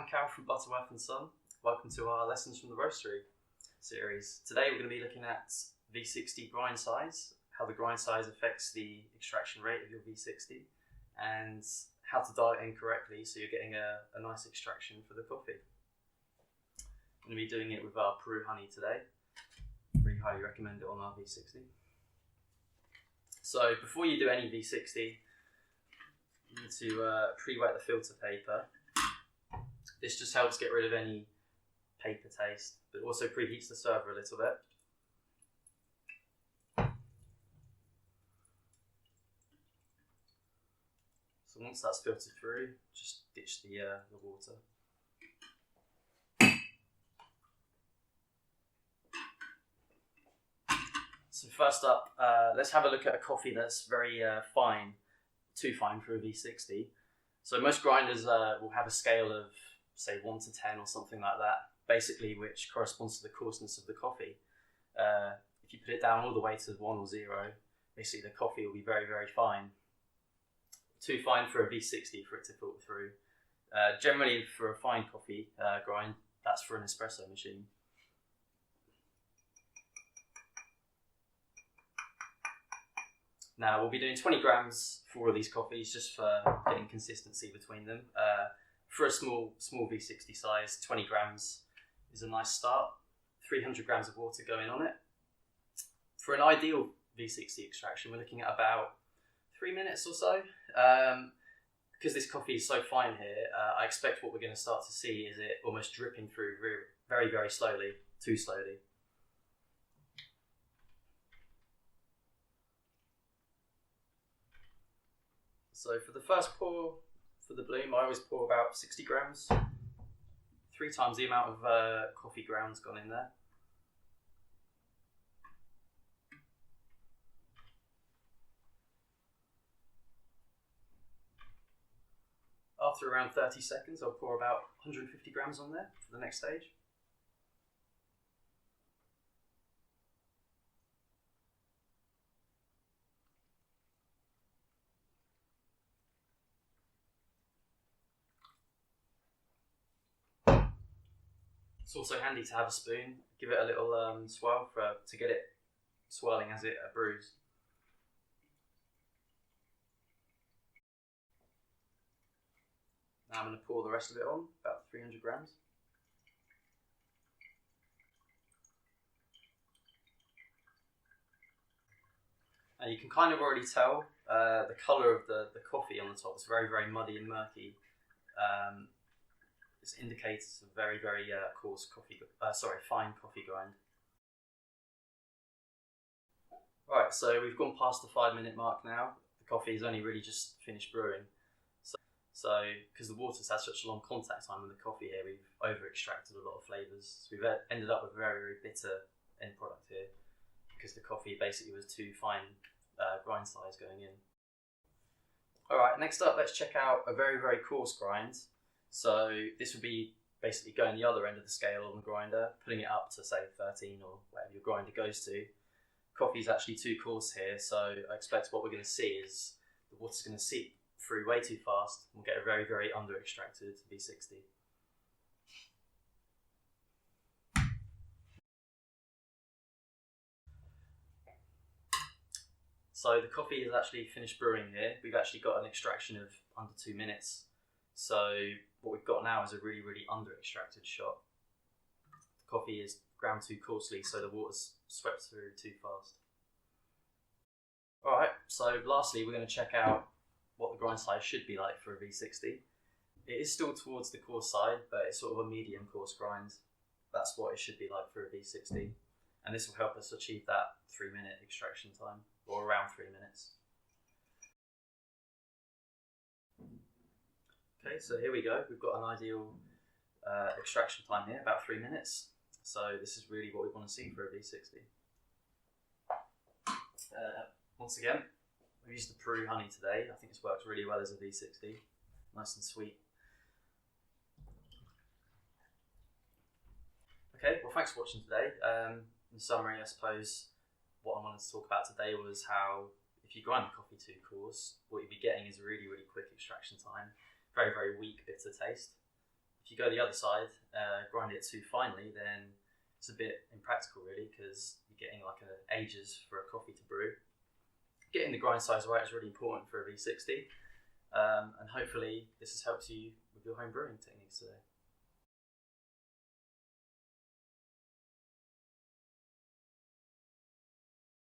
I'm Calum from Butterworth & Son. Welcome to our Lessons from the Roastery series. Today we're going to be looking at V60 grind size, how the grind size affects the extraction rate of your V60, and how to dial it in correctly so you're getting a nice extraction for the coffee. I'm going to be doing it with our Peru honey today. Really highly recommend it on our V60. So before you do any V60, you need to pre-wet the filter paper. This just helps get rid of any paper taste, but also preheats the server a little bit. So once that's filtered through, just ditch the water. So first up, let's have a look at a coffee that's very fine, too fine for a V60. So most grinders will have a scale of say 1 to 10 or something like that, basically, which corresponds to the coarseness of the coffee. If you put it down all the way to 1 or 0, basically the coffee will be very, very fine. Too fine for a V60 for it to filter through. Generally for a fine coffee grind, that's for an espresso machine. Now we'll be doing 20 grams for all of these coffees just for getting consistency between them. For a small V60 size, 20 grams is a nice start. 300 grams of water going on it. For an ideal V60 extraction, we're looking at about 3 minutes or so. Because this coffee is so fine here, I expect what we're going to start to see is it almost dripping through very, very slowly, too slowly. So for the first pour, for the bloom, I always pour about 60 grams, 3 times the amount of coffee grounds gone in there. After around 30 seconds, I'll pour about 150 grams on there for the next stage. It's also handy to have a spoon, give it a little swirl to get it swirling as it brews. Now I'm going to pour the rest of it on, about 300 grams. Now you can kind of already tell the colour of the coffee on the top. It's very, very muddy and murky. This indicates a very, very coarse coffee, fine coffee grind. Right, so we've gone past the 5-minute mark now. The coffee is only really just finished brewing. So because the water's had such a long contact time with the coffee here, we've over-extracted a lot of flavours. So we've ended up with a very, very bitter end product here because the coffee basically was too fine grind size going in. Alright, next up, let's check out a very, very coarse grind. So this would be basically going the other end of the scale on the grinder, putting it up to say 13 or whatever your grinder goes to. Coffee is actually too coarse here, so I expect what we're going to see is the water's going to seep through way too fast and we'll get a very, very under-extracted V60. So the coffee is actually finished brewing here. We've actually got an extraction of under 2 minutes. So what we've got now is a really, really under-extracted shot. The coffee is ground too coarsely, so the water's swept through too fast. Alright, so lastly we're going to check out what the grind size should be like for a V60. It is still towards the coarse side, but it's sort of a medium coarse grind. That's what it should be like for a V60. And this will help us achieve that 3-minute extraction time, or around 3 minutes. Okay, so here we go. We've got an ideal extraction time here, about 3 minutes. So this is really what we want to see for a V60. Once again, we used the Peru honey today. I think this works really well as a V60. Nice and sweet. Okay, well thanks for watching today. In summary, I suppose what I wanted to talk about today was how if you grind the coffee too coarse, what you'd be getting is a really, really quick extraction time. Very, very weak bitter taste. If If you go the other side, grind it too finely, then it's a bit impractical really, because you're getting like ages for a coffee to brew. Getting the grind size right is really important for a V60, and hopefully this has helped you with your home brewing techniques today.